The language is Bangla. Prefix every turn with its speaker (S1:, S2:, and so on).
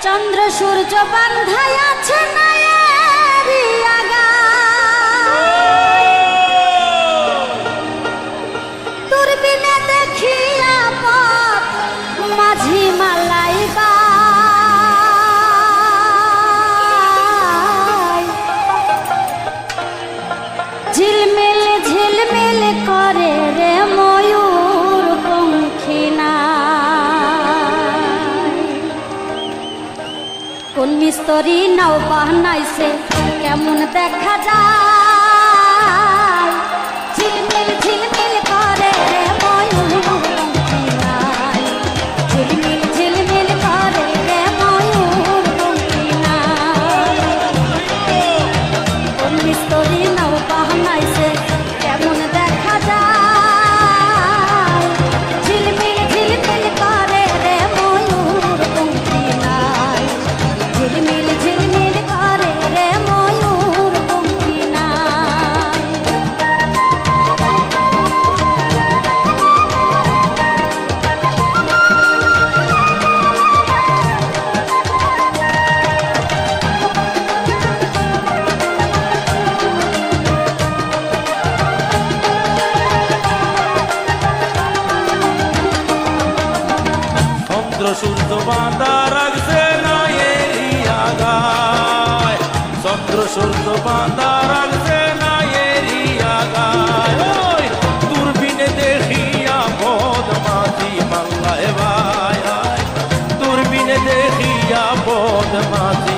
S1: চন্দ্র সূর্য বান্ধাই আছে নায়েরি আগা দূরবীনে দেখিয়া পথ মাঝি মালাই ঝিলমিল ঝিলমিল করে রে ময়ূর পঙ্খিনা কোন মিস্ত্রি নাও বানাইছে কেমন দেখা যায় ঝিলমিল ঝিলমিল করে রে ময়ূর পঙ্খিনা ঝিলমিল ঝিলমিল করে রে ময়ূর পঙ্খিনা কোন মিস্ত্রি নাও বানাইছে কেমন দেখা যায় ঝিলমিল ঝিলমিল করে রে ময়ূর পঙ্খিনা ঝিলমিল ঝিলমিল করে রে ময়ূর পঙ্খিনা
S2: চন্দ্র সূর্য বাঁধা রাখছে নায়েরি আগায় চন্দ্র সূর্য বাঁধা রাখছে নায়েরি আগায় ওই দূরবীনে দেখিয়া পদ মাঝি মাল্লায় ভাই দূরবীনে দেখিয়া পদ মাঝি